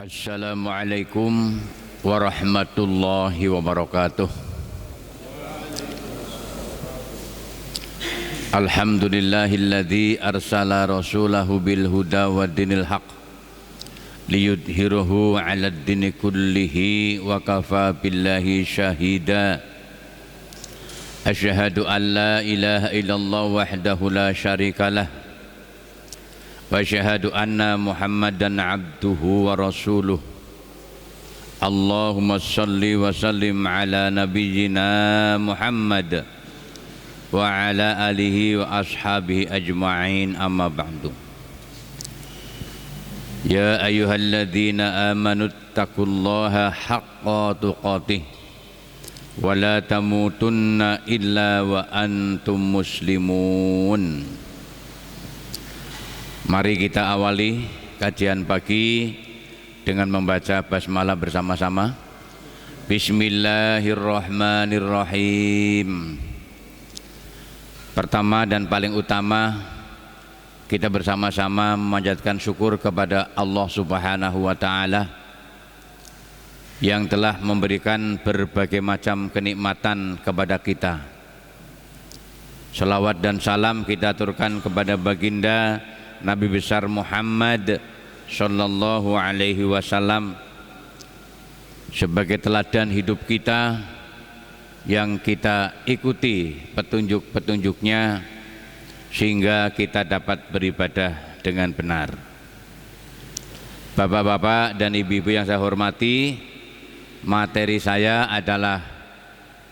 Assalamualaikum warahmatullahi wabarakatuh. Alhamdulillahilladzi arsala rasulahu bil huda wa dinil haq liyudhhiruhu 'alad dini kullihi wa kafa billahi syahida. Asyhadu an la ilaha illallah wahdahu la syarikalah wa asyhadu anna Muhammadan abduhu wa rasuluh. Allahumma salli wa sallim ala nabiyyina Muhammad wa ala alihi wa ashabihi ajma'in, amma ba'du. Ya ayyuhalladzina amanu taqullaha haqqa tuqatih wa la tamutunna illa wa antum muslimun. Mari kita awali kajian pagi dengan membaca basmalah bersama-sama. Bismillahirrahmanirrahim. Pertama dan paling utama, kita bersama-sama memanjatkan syukur kepada Allah Subhanahu wa Ta'ala yang telah memberikan berbagai macam kenikmatan kepada kita. Salawat dan salam kita aturkan kepada baginda Nabi besar Muhammad sallallahu alaihi wasallam sebagai teladan hidup kita yang kita ikuti petunjuk-petunjuknya sehingga kita dapat beribadah dengan benar. Bapak-bapak dan ibu-ibu yang saya hormati, materi saya adalah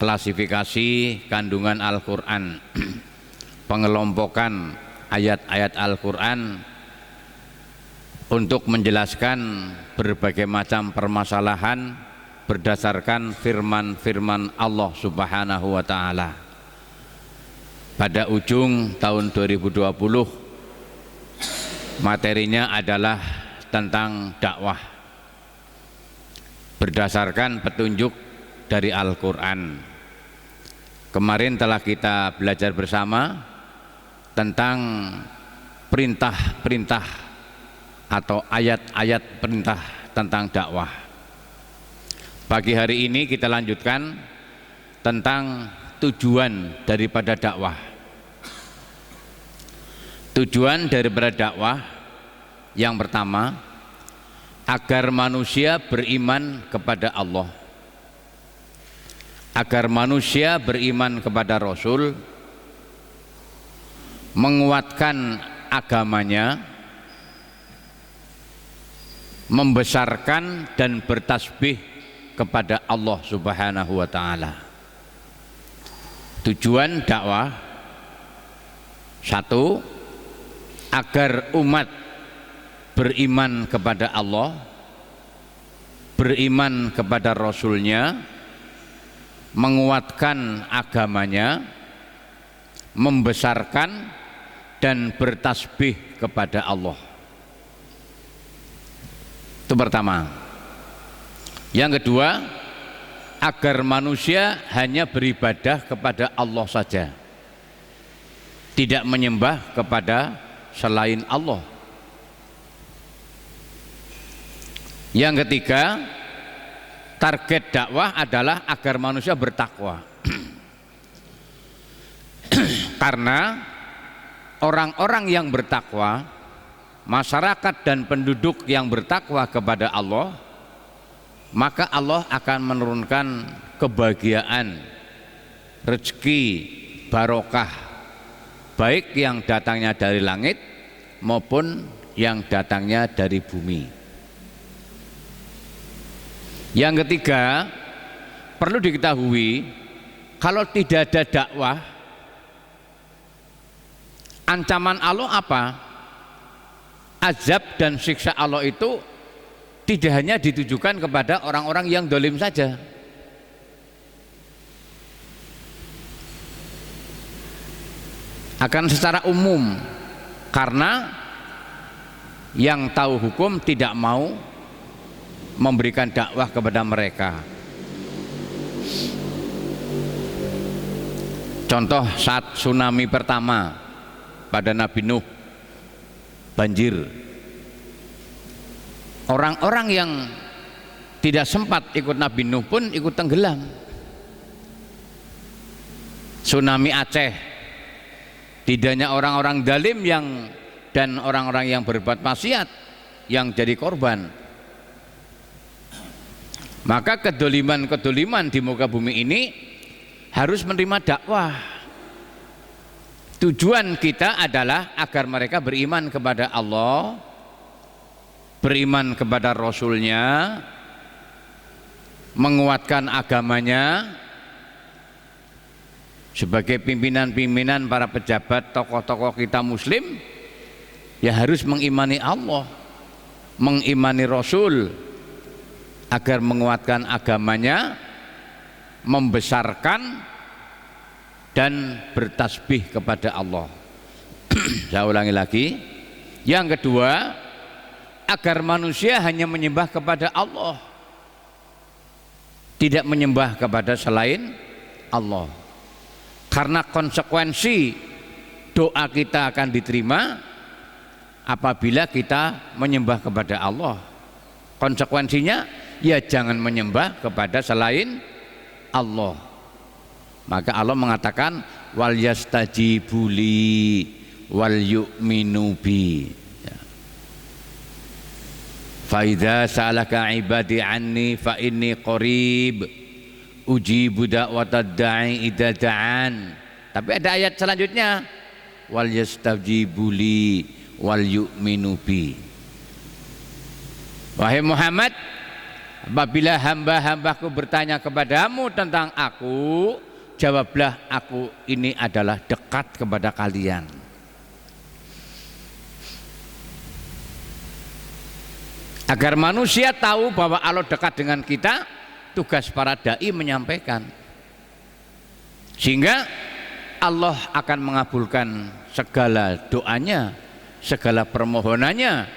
klasifikasi kandungan Al-Quran, pengelompokan ayat-ayat Al-Quran untuk menjelaskan berbagai macam permasalahan berdasarkan firman-firman Allah Subhanahu wa Ta'ala. Pada ujung tahun 2020 materinya adalah tentang dakwah berdasarkan petunjuk dari Al-Quran. Kemarin telah kita belajar bersama tentang perintah-perintah atau ayat-ayat perintah tentang dakwah. Pagi hari ini kita lanjutkan tentang tujuan daripada dakwah. Tujuan daripada dakwah yang pertama, agar manusia beriman kepada Allah, agar manusia beriman kepada Rasul, menguatkan agamanya, membesarkan dan bertasbih kepada Allah Subhanahu wa Ta'ala. Tujuan dakwah satu, agar umat beriman kepada Allah, beriman kepada Rasulnya, menguatkan agamanya, membesarkan dan bertasbih kepada Allah. Itu pertama. Yang kedua, agar manusia hanya beribadah kepada Allah saja, tidak menyembah kepada selain Allah. Yang ketiga, target dakwah adalah agar manusia bertakwa. Karena orang-orang yang bertakwa, masyarakat dan penduduk yang bertakwa kepada Allah, maka Allah akan menurunkan kebahagiaan, rezeki, barokah, baik yang datangnya dari langit maupun yang datangnya dari bumi. Yang ketiga, perlu diketahui kalau tidak ada dakwah, ancaman Allah apa? Azab dan siksa Allah itu tidak hanya ditujukan kepada orang-orang yang dolim saja. Akan secara umum, karena yang tahu hukum tidak mau memberikan dakwah kepada mereka. Contoh saat tsunami pertama pada Nabi Nuh, banjir, Orang-orang yang tidak sempat ikut Nabi Nuh pun ikut tenggelam. Tsunami Aceh, tidak hanya orang-orang zalim dan orang-orang yang berbuat maksiat yang jadi korban. Maka kedoliman-kedoliman di muka bumi ini harus menerima dakwah. Tujuan kita adalah agar mereka beriman kepada Allah, beriman kepada Rasulnya, menguatkan agamanya. Sebagai pimpinan-pimpinan, para pejabat, tokoh-tokoh kita muslim ya harus mengimani Allah, mengimani Rasul, agar menguatkan agamanya, membesarkan dan bertasbih kepada Allah. Saya ulangi lagi. Yang kedua, agar manusia hanya menyembah kepada Allah, tidak menyembah kepada selain Allah. Karena konsekuensi doa kita akan diterima apabila kita menyembah kepada Allah. Konsekuensinya ya jangan menyembah kepada selain Allah. Maka Allah mengatakan wal yastajibu li wal yu'minu bi. Fa idza sa'alaka ibadi anni fa inni qarib ujibu da'watad da'i idza da'an. Tapi ada ayat selanjutnya wal yastajibu li wal yu'minu bi. Wahai Muhammad, apabila hamba-hambaku bertanya kepadamu tentang aku, jawablah aku ini adalah dekat kepada kalian. Agar manusia tahu bahwa Allah dekat dengan kita, tugas para dai menyampaikan. Sehingga Allah akan mengabulkan segala doanya, segala permohonannya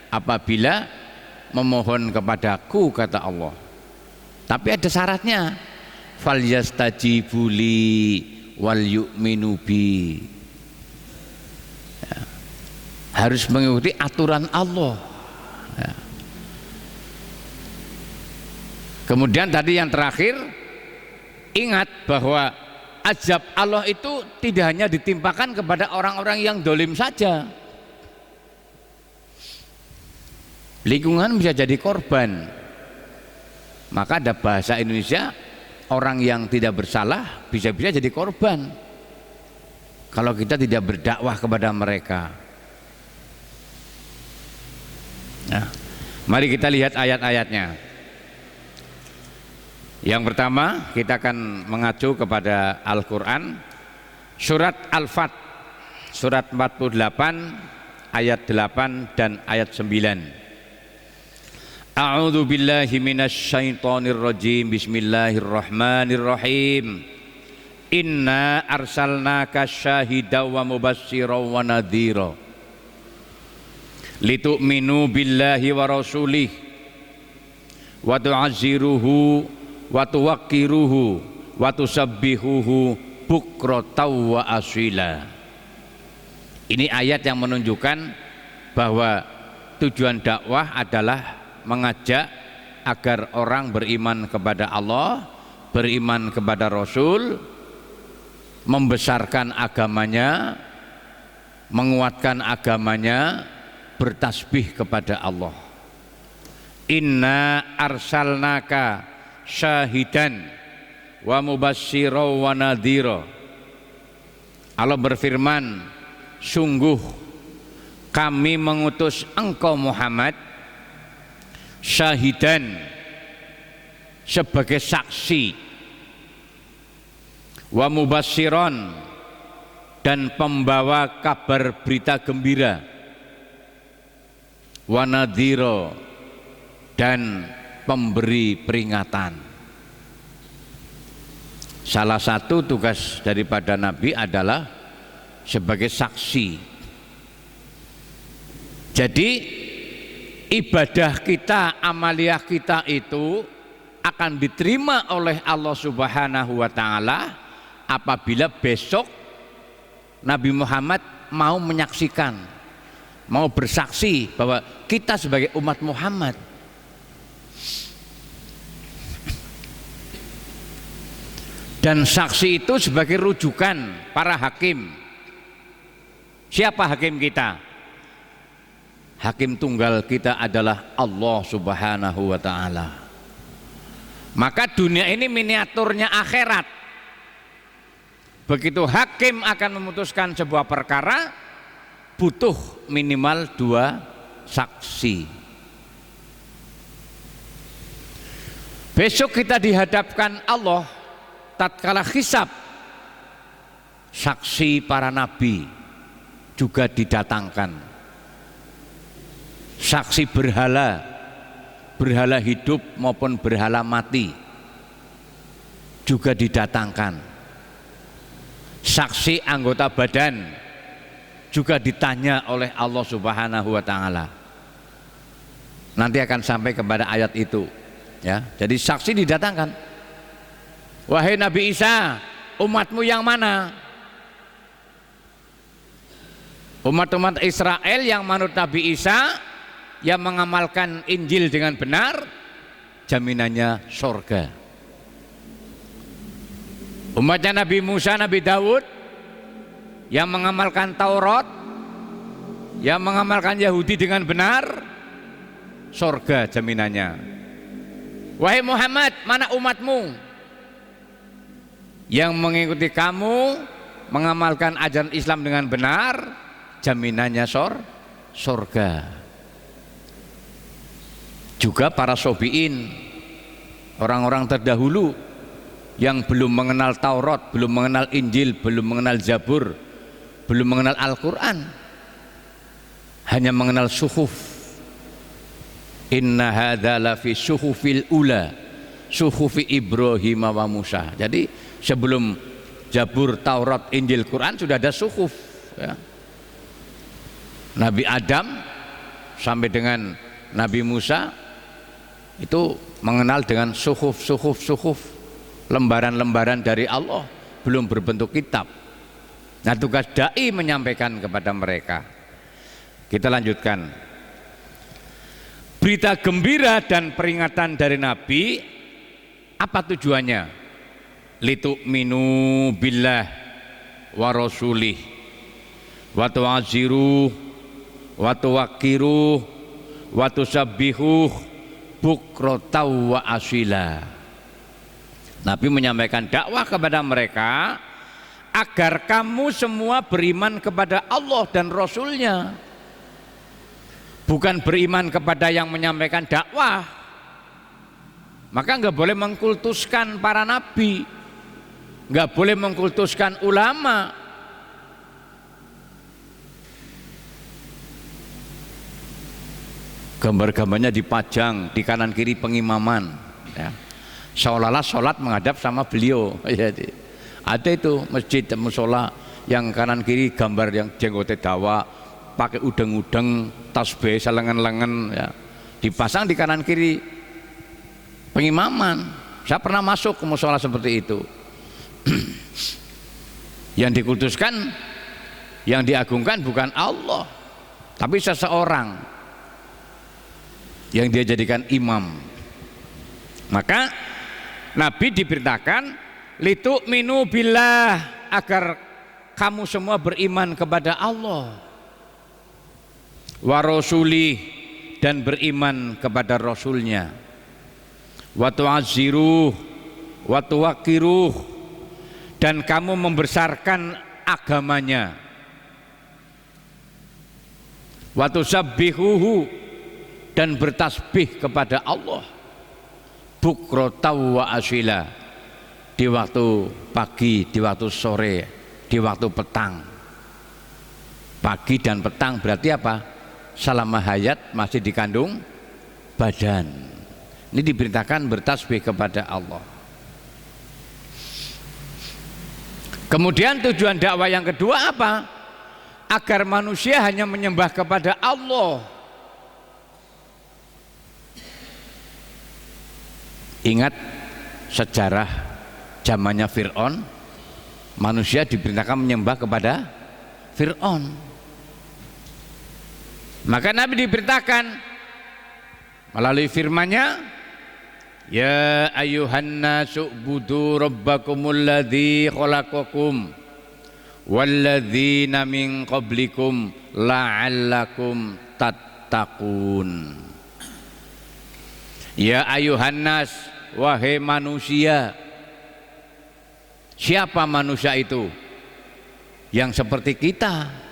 apabila memohon kepadaku, kata Allah. Tapi ada syaratnya. Fal yastajibu li wal yu'minu bi. Ya. Harus mengikuti aturan Allah. Ya. Kemudian tadi yang terakhir, ingat bahwa azab Allah itu tidak hanya ditimpakan kepada orang-orang yang dolim saja. Lingkungan bisa jadi korban. Maka ada bahasa Indonesia, orang yang tidak bersalah bisa-bisa jadi korban kalau kita tidak berdakwah kepada mereka. Nah, mari kita lihat ayat-ayatnya. Yang pertama kita akan mengacu kepada Al-Quran, surat Al-Fat, surat 48 ayat 8 dan ayat 9. A'udzu billahi minasy syaithanir rajim. Bismillahirrahmanirrahim. Inna arsalnaka syahidan wa mubasysiran wa nadhira litu'minu billahi wa rasulih wa tu'azziruhu wa tuwaqqiruhu wa tusabbihuhu bukratan wa asila. Ini ayat yang menunjukkan bahwa tujuan dakwah adalah mengajak agar orang beriman kepada Allah, beriman kepada Rasul, membesarkan agamanya, menguatkan agamanya, bertasbih kepada Allah. Inna arsalnaka syahidan wa mubasysiran wa nadhira. Allah berfirman, sungguh kami mengutus engkau Muhammad syahidan, sebagai saksi, wa mubasysiran, dan pembawa kabar berita gembira, wa nadhira, dan pemberi peringatan. Salah satu tugas daripada Nabi adalah sebagai saksi. Jadi ibadah kita, amaliyah kita itu akan diterima oleh Allah Subhanahu wa Ta'ala apabila besok Nabi Muhammad mau menyaksikan, mau bersaksi bahwa kita sebagai umat Muhammad. Dan saksi itu sebagai rujukan para hakim. Siapa hakim kita? Hakim tunggal kita adalah Allah Subhanahu wa ta'ala. Maka dunia ini miniaturnya akhirat. Begitu hakim akan memutuskan sebuah perkara, butuh minimal 2 saksi. Besok kita dihadapkan Allah tatkala hisab, saksi para nabi juga didatangkan, saksi berhala, berhala hidup maupun berhala mati juga didatangkan, saksi anggota badan juga ditanya oleh Allah Subhanahu wa ta'ala. Nanti akan sampai kepada ayat itu ya. Jadi saksi didatangkan. Wahai Nabi Isa, umatmu yang mana? Umat-umat Israel yang manut Nabi Isa, yang mengamalkan Injil dengan benar, jaminannya surga. Umatnya Nabi Musa, Nabi Daud, yang mengamalkan Taurat, yang mengamalkan Yahudi dengan benar, surga jaminannya. Wahai Muhammad, mana umatmu? Yang mengikuti kamu, mengamalkan ajaran Islam dengan benar, jaminannya surga. Juga para sobiin, orang-orang terdahulu yang belum mengenal Taurat, belum mengenal Injil, belum mengenal Zabur, belum mengenal Al-Quran, hanya mengenal suhuf. Inna hadza lafi suhufil ula, suhufi Ibrahim wa Musa. Jadi sebelum Zabur, Taurat, Injil, Quran sudah ada suhuf ya. Nabi Adam sampai dengan Nabi Musa itu mengenal dengan suhuf, lembaran-lembaran dari Allah, belum berbentuk kitab. Nah, tugas dai menyampaikan kepada mereka. Kita lanjutkan. Berita gembira dan peringatan dari Nabi, apa tujuannya? Litu'minu billah wa rasulih wa tu'aziruh wa tuwaqqiruh wa tusabbihuh bukratan wa asila. Nabi menyampaikan dakwah kepada mereka agar kamu semua beriman kepada Allah dan Rasulnya, bukan beriman kepada yang menyampaikan dakwah. Maka nggak boleh mengkultuskan para nabi, nggak boleh mengkultuskan ulama. Gambar-gambarnya dipajang di kanan kiri pengimaman ya. Seolah-olah sholat menghadap sama beliau ya. Ada itu masjid musola yang kanan kiri gambar yang jenggote dawa, pakai udeng-udeng, tasbih selengen-lengen ya, dipasang di kanan kiri pengimaman. Saya pernah masuk ke musola seperti itu. Yang dikultuskan, yang diagungkan bukan Allah, tapi seseorang yang dia jadikan imam. Maka Nabi diberitakan litu'minu billah, agar kamu semua beriman kepada Allah, wa rasulih, dan beriman kepada Rasulnya, wa tu'azziruh wa tuwaqqiruh, dan kamu membesarkan agamanya, wa tusabbihuhu, dan bertasbih kepada Allah, bukratan wa asila, di waktu pagi, di waktu sore, di waktu petang. Pagi dan petang berarti apa? Selama hayat masih dikandung badan. Ini diberitakan bertasbih kepada Allah. Kemudian tujuan dakwah yang kedua apa? Agar manusia hanya menyembah kepada Allah. Ingat sejarah zamannya Fir'aun, manusia diperintahkan menyembah kepada Fir'aun. Maka Nabi diperintahkan melalui firman-Nya, ya ayuhan nasu budu rabbakumul ladzi khalaqakum walladzina min qablikum la'allakum tattaqun. Ya ayuhan nas, wahai manusia. Siapa manusia itu? Yang seperti kita.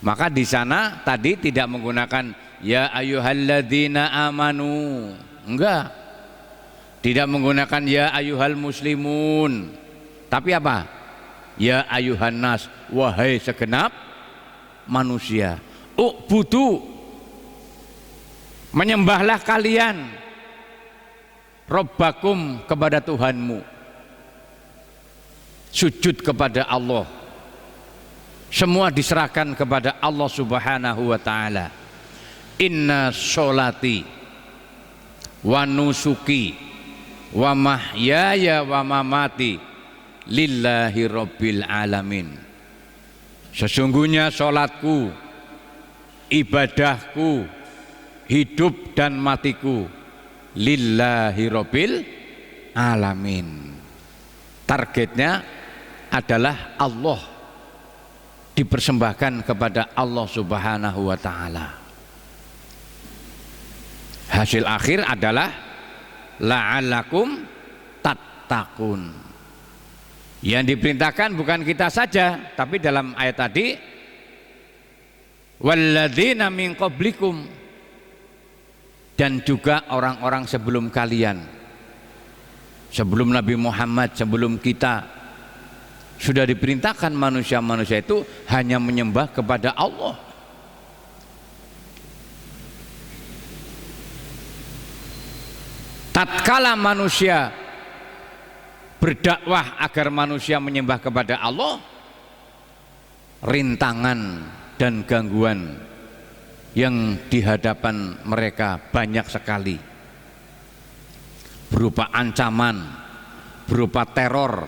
Maka di sana tadi tidak menggunakan ya ayyuhalladzina amanu. Enggak. Tidak menggunakan ya ayyuhal muslimun. Tapi apa? Ya ayyuhan nas, wahai segenap manusia. U'budu, menyembahlah kalian Rabbakum, kepada Tuhanmu, sujud kepada Allah, semua diserahkan kepada Allah Subhanahu wa ta'ala. Inna sholati wa nusuki wa mahyaya wa mamati lillahi rabbil alamin. Sesungguhnya sholatku, ibadahku, hidup dan matiku lillahi rabbil alamin. Targetnya adalah Allah, dipersembahkan kepada Allah Subhanahu wa ta'ala. Hasil akhir adalah la'allakum tattaqun. Yang diperintahkan bukan kita saja, tapi dalam ayat tadi walladzina min qablikum, dan juga orang-orang sebelum kalian, sebelum Nabi Muhammad, sebelum kita, sudah diperintahkan manusia-manusia itu hanya menyembah kepada Allah. Tatkala manusia berdakwah agar manusia menyembah kepada Allah, rintangan dan gangguan yang di hadapan mereka banyak sekali, berupa ancaman, berupa teror,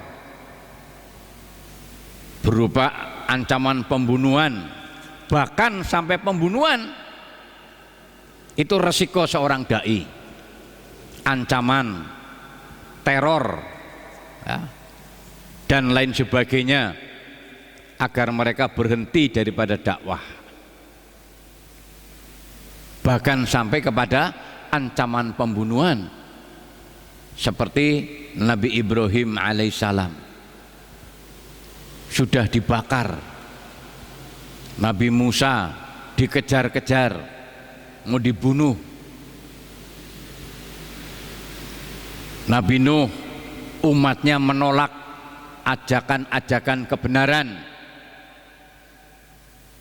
berupa ancaman pembunuhan, bahkan sampai pembunuhan. Itu resiko seorang dai, ancaman, teror, ya, dan lain sebagainya, agar mereka berhenti daripada dakwah, bahkan sampai kepada ancaman pembunuhan, seperti Nabi Ibrahim alaihissalam sudah dibakar, Nabi Musa dikejar-kejar mau dibunuh, Nabi Nuh umatnya menolak ajakan-ajakan kebenaran,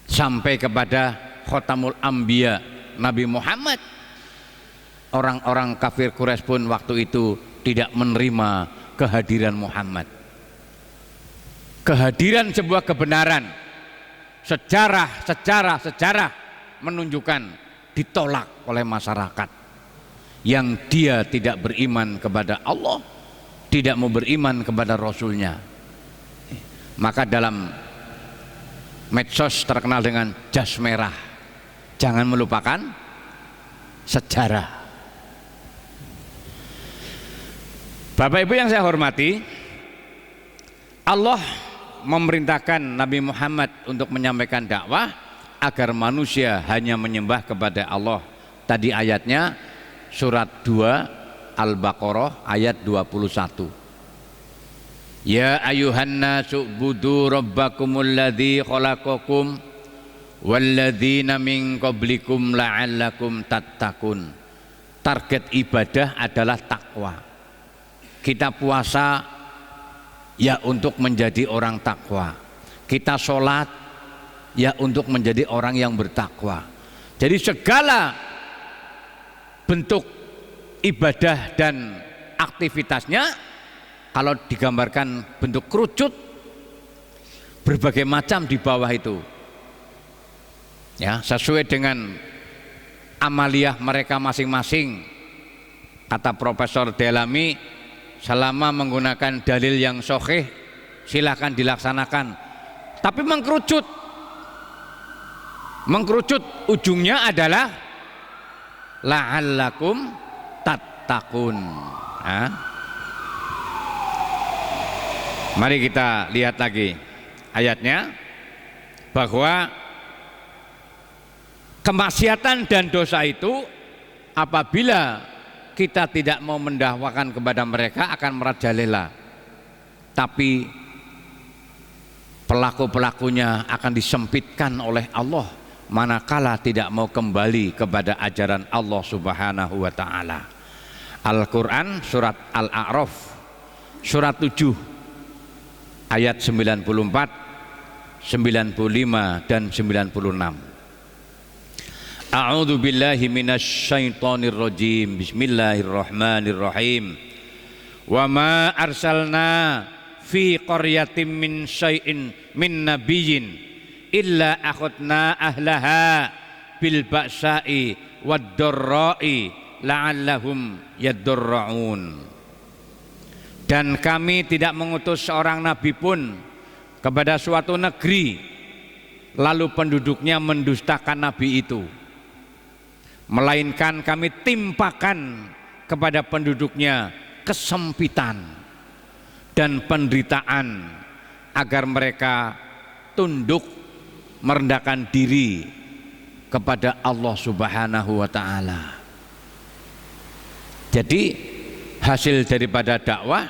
sampai kepada Khotamul Anbiya Nabi Muhammad. Orang-orang kafir Quraisy pun waktu itu tidak menerima kehadiran Muhammad. Kehadiran sebuah kebenaran, sejarah menunjukkan ditolak oleh masyarakat yang dia tidak beriman kepada Allah, tidak mau beriman kepada Rasulnya. Maka dalam medsos terkenal dengan jas merah, jangan melupakan sejarah. Bapak Ibu yang saya hormati, Allah memerintahkan Nabi Muhammad untuk menyampaikan dakwah agar manusia hanya menyembah kepada Allah. Tadi ayatnya surat 2 Al-Baqarah ayat 21. Ya ayuhan nasu budu rabbakumul ladzi khalaqakum walladzina min qablikum la'allakum tattaqun. Target ibadah adalah takwa. Kita puasa ya untuk menjadi orang takwa. Kita sholat ya untuk menjadi orang yang bertakwa. Jadi segala bentuk ibadah dan aktivitasnya, kalau digambarkan bentuk kerucut, berbagai macam di bawah itu, ya, sesuai dengan amaliyah mereka masing-masing. Kata Profesor Delamy, selama menggunakan dalil yang sahih silahkan dilaksanakan, tapi mengkerucut mengkerucut, ujungnya adalah la'allakum tattaqun. Mari kita lihat lagi ayatnya, bahwa kemaksiatan dan dosa itu apabila kita tidak mau mendakwakan kepada mereka akan merajalela, tapi pelaku-pelakunya akan disempitkan oleh Allah manakala tidak mau kembali kepada ajaran Allah Subhanahu wa taala. Al-Qur'an surat Al-A'raf surat 7 ayat 94, 95 dan 96. A'udzu billahi minasy syaithanir rajim. Bismillahirrahmanirrahim. Wa ma arsalna fi qaryatin min syai'in min nabiyyin illa akhadna ahlaha bil ba'sa'i wad dharra'i la'allahum yadarra'un. Dan kami tidak mengutus seorang nabi pun kepada suatu negeri lalu penduduknya mendustakan nabi itu, melainkan kami timpakan kepada penduduknya kesempitan dan penderitaan agar mereka tunduk merendahkan diri kepada Allah Subhanahu wa taala. Jadi hasil daripada dakwah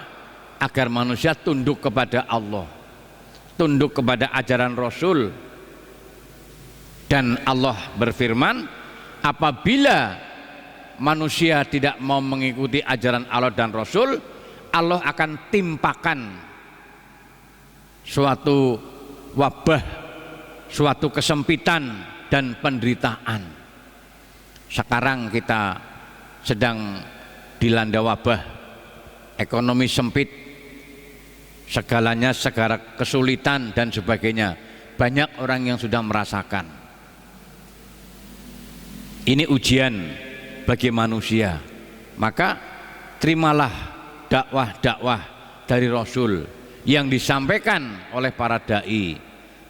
agar manusia tunduk kepada Allah, tunduk kepada ajaran Rasul. Dan Allah berfirman, apabila manusia tidak mau mengikuti ajaran Allah dan Rasul, Allah akan timpakan suatu wabah, suatu kesempitan dan penderitaan. Sekarang kita sedang dilanda wabah, ekonomi sempit, segalanya segala kesulitan dan sebagainya. Banyak orang yang sudah merasakan. Ini ujian bagi manusia, maka terimalah dakwah-dakwah dari Rasul yang disampaikan oleh para dai,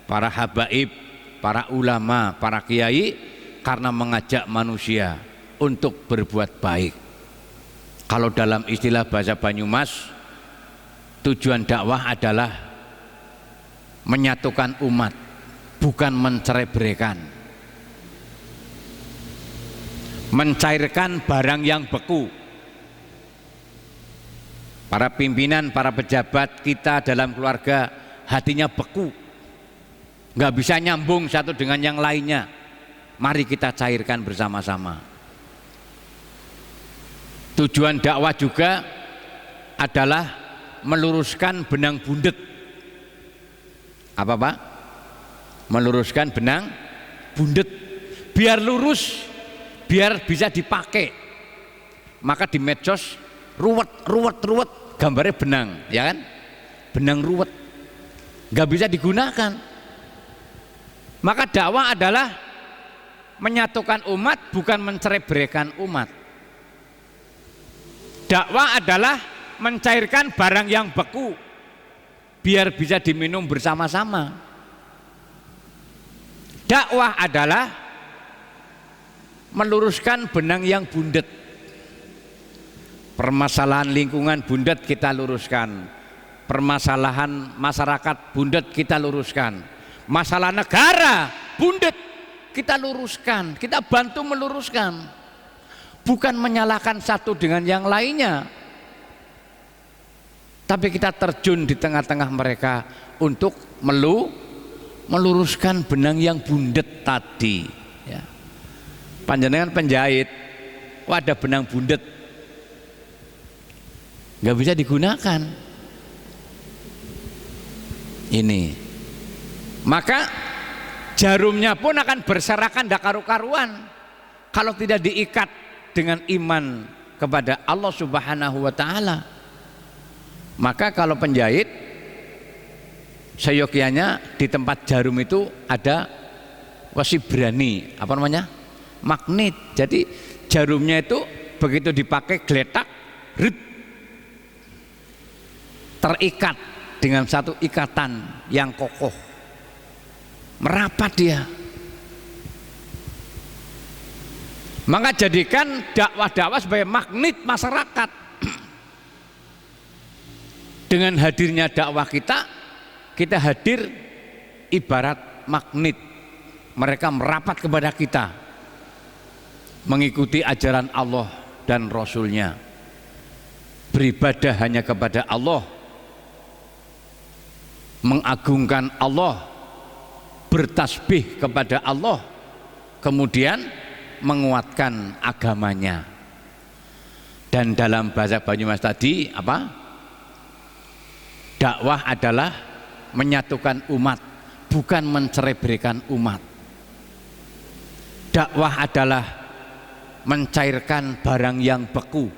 para habaib, para ulama, para kiai, karena mengajak manusia untuk berbuat baik. Kalau dalam istilah bahasa Banyumas, tujuan dakwah adalah menyatukan umat, bukan mencerai-beraikan, mencairkan barang yang beku. Para pimpinan, para pejabat kita dalam keluarga hatinya beku, nggak bisa nyambung satu dengan yang lainnya. Mari kita cairkan bersama-sama. Tujuan dakwah juga adalah meluruskan benang bundet. Apa Pak? Meluruskan benang bundet biar lurus, biar bisa dipakai. Maka di medsos ruwet gambarnya benang, ya kan? Benang ruwet, nggak bisa digunakan. Maka dakwah adalah menyatukan umat, bukan mencerai-beraikan umat. Dakwah adalah mencairkan barang yang beku biar bisa diminum bersama-sama. Dakwah adalah meluruskan benang yang bundet. Permasalahan lingkungan bundet kita luruskan, permasalahan masyarakat bundet kita luruskan, masalah negara bundet kita luruskan, kita bantu meluruskan, bukan menyalahkan satu dengan yang lainnya, tapi kita terjun di tengah-tengah mereka untuk meluruskan benang yang bundet tadi, ya. Panjenengan penjahit, ada benang bundet nggak bisa digunakan ini, maka jarumnya pun akan berserakan dak karu-karuan kalau tidak diikat dengan iman kepada Allah Subhanahu wa taala. Maka kalau penjahit, seyogyanya di tempat jarum itu ada wasibrani, apa namanya, magnet. Jadi jarumnya itu begitu dipakai geletak, terikat dengan satu ikatan yang kokoh, merapat dia. Maka jadikan dakwah-dakwah sebagai magnet masyarakat. Dengan hadirnya dakwah kita hadir ibarat magnet. Mereka merapat kepada kita, mengikuti ajaran Allah dan Rasul-Nya, beribadah hanya kepada Allah, mengagungkan Allah, bertasbih kepada Allah, kemudian menguatkan agamanya. Dan dalam bahasa Banyumas tadi apa? Dakwah adalah menyatukan umat, bukan mencerai-beraikan umat. Dakwah adalah mencairkan barang yang beku.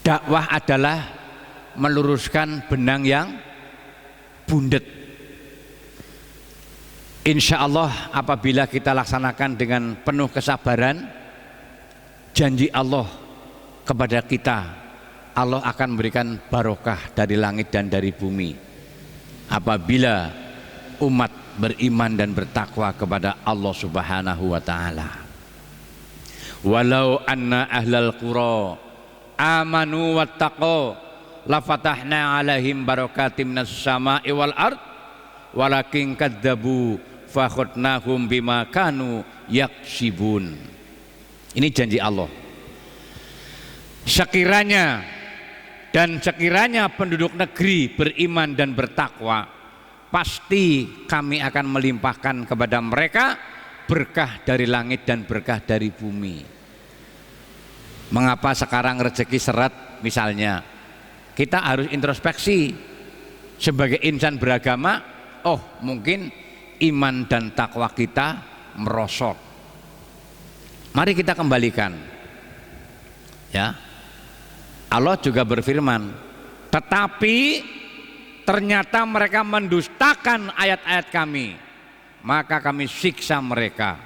Dakwah adalah meluruskan benang yang bundet. Insya Allah apabila kita laksanakan dengan penuh kesabaran, janji Allah kepada kita, Allah akan memberikan barokah dari langit dan dari bumi apabila umat beriman dan bertakwa kepada Allah Subhanahu wa taala. Walau anna ahlal qura amanu wattaqu la fatahna alaihim barakatim minas sama'i wal ard walakin kadzabu fakhudnahum bima kanu yaksibun. Ini janji Allah. Sekiranya penduduk negeri beriman dan bertakwa, pasti kami akan melimpahkan kepada mereka berkah dari langit dan berkah dari bumi. Mengapa sekarang rezeki seret misalnya? Kita harus introspeksi sebagai insan beragama. Oh, mungkin iman dan takwa kita merosot. Mari kita kembalikan. Ya. Allah juga berfirman, tetapi ternyata mereka mendustakan ayat-ayat kami, maka kami siksa mereka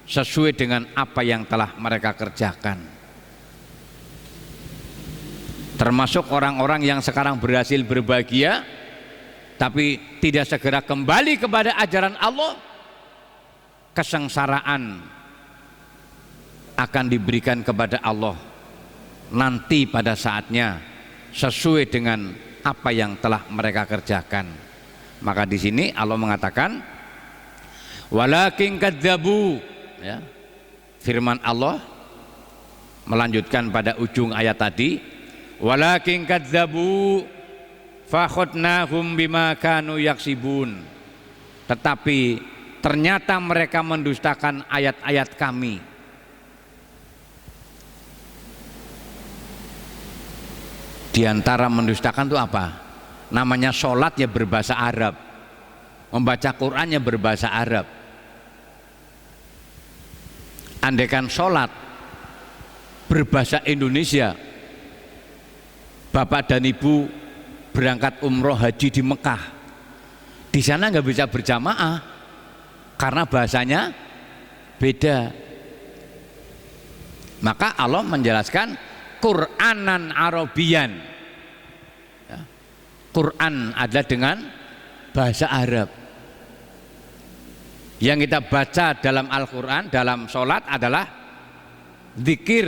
sesuai dengan apa yang telah mereka kerjakan. Termasuk orang-orang yang sekarang berhasil berbahagia tapi tidak segera kembali kepada ajaran Allah, kesengsaraan akan diberikan kepada Allah nanti pada saatnya sesuai dengan apa yang telah mereka kerjakan. Maka di sini Allah mengatakan walakin kadzabu, ya. Firman Allah melanjutkan pada ujung ayat tadi, walakin kadzabu fakhudnahum bima kanu yaksibun. Tetapi ternyata mereka mendustakan ayat-ayat kami. Di antara mendustakan itu apa? Namanya sholat ya berbahasa Arab, membaca Qurannya berbahasa Arab. Andaikan sholat berbahasa Indonesia, bapak dan ibu berangkat umroh haji di Mekah, di sana nggak bisa berjamaah karena bahasanya beda. Maka Allah menjelaskan Qur'anan Arabian, ya. Quran adalah dengan bahasa Arab. Yang kita baca dalam Al-Quran, dalam sholat adalah zikir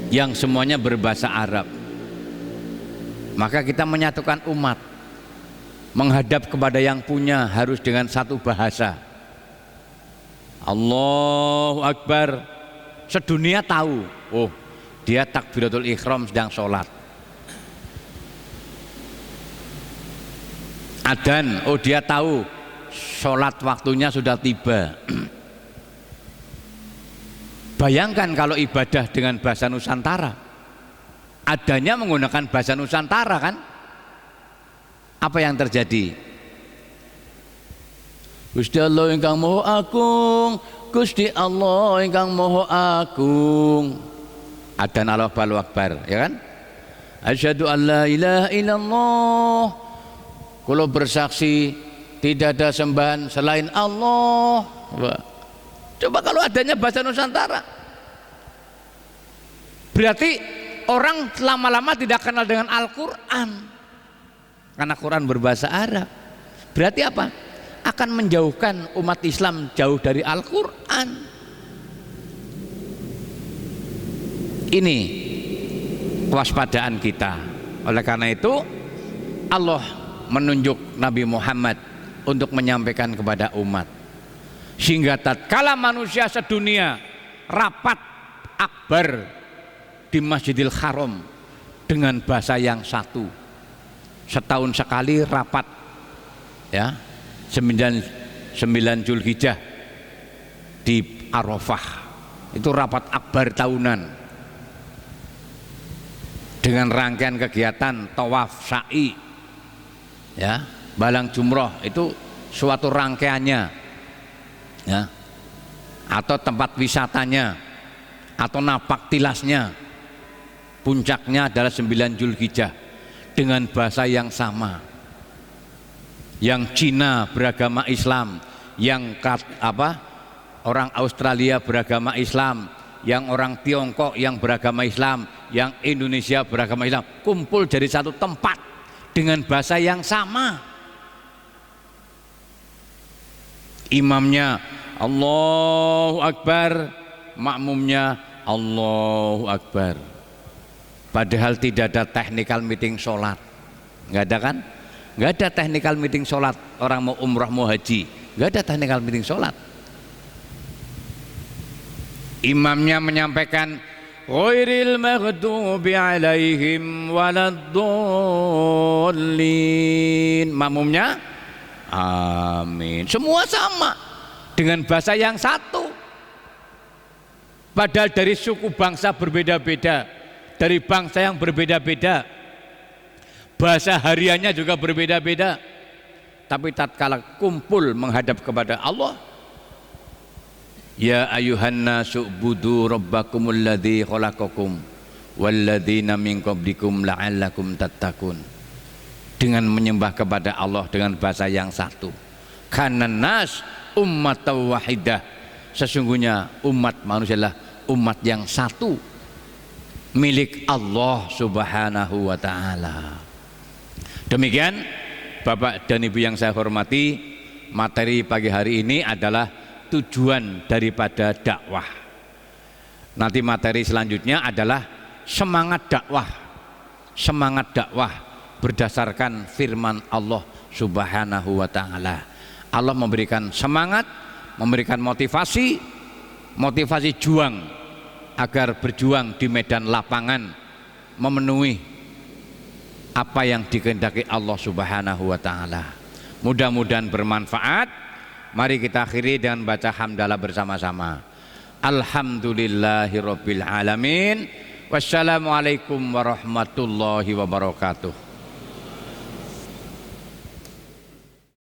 yang semuanya berbahasa Arab. Maka kita menyatukan umat, menghadap kepada yang punya harus dengan satu bahasa. Allahu Akbar, sedunia tahu, oh dia takbiratul ihram sedang sholat. Adzan, oh dia tahu sholat waktunya sudah tiba. Bayangkan kalau ibadah dengan bahasa Nusantara, adanya menggunakan bahasa Nusantara kan, apa yang terjadi? Gusti Allah ingkang Maha Agung, Gusti Allah ingkang Maha Agung. Adzan Allahu Akbar, ya kan? Asyhadu an la ilaha illallah. Kalau bersaksi tidak ada sembahan selain Allah. Coba kalau adanya bahasa Nusantara, berarti orang lama-lama tidak kenal dengan Al-Quran karena Quran berbahasa Arab. Berarti apa? akan menjauhkan umat Islam jauh dari Al-Quran. Ini kewaspadaan kita. Oleh karena itu Allah menunjuk Nabi Muhammad untuk menyampaikan kepada umat, sehingga tatkala manusia sedunia rapat akbar di Masjidil Haram dengan bahasa yang satu, setahun sekali rapat, ya, 9 Zulhijjah di Arafah, itu rapat akbar tahunan dengan rangkaian kegiatan tawaf, sa'i, ya, balang jumroh, itu suatu rangkaiannya, ya, atau tempat wisatanya, atau napak tilasnya. Puncaknya adalah 9 Zulhijjah dengan bahasa yang sama. Yang Cina beragama Islam, yang orang Australia beragama Islam, yang orang Tiongkok yang beragama Islam, yang Indonesia beragama Islam, kumpul dari satu tempat dengan bahasa yang sama. Imamnya Allahu Akbar, makmumnya Allahu Akbar. Padahal tidak ada technical meeting sholat, nggak ada kan? Nggak ada technical meeting sholat. Orang mau umrah mau haji, nggak ada technical meeting sholat. Imamnya menyampaikan ghairil maghdubi alaihim waladdallin, makmumnya amin. Semua sama dengan bahasa yang satu. Padahal dari suku bangsa berbeda-beda, dari bangsa yang berbeda-beda, bahasa hariannya juga berbeda-beda, tapi tatkala kumpul menghadap kepada Allah, ya ayuhan nasu budu rabbakumul ladzi khalaqakum walladzina min qablikum la'allakum tattaqun, dengan menyembah kepada Allah dengan bahasa yang satu. Kana nas ummatan wahidah, sesungguhnya umat manusia adalah umat yang satu, milik Allah Subhanahu wa ta'ala. Demikian Bapak dan Ibu yang saya hormati, materi pagi hari ini adalah tujuan daripada dakwah. Nanti materi selanjutnya adalah semangat dakwah. Semangat dakwah berdasarkan firman Allah Subhanahu wa ta'ala. Allah memberikan semangat, memberikan motivasi juang agar berjuang di medan lapangan memenuhi apa yang dikehendaki Allah Subhanahu wa ta'ala. Mudah-mudahan bermanfaat. Mari kita akhiri dengan baca hamdalah bersama-sama. Alhamdulillahirabbil alamin. Wassalamualaikum warahmatullahi wabarakatuh.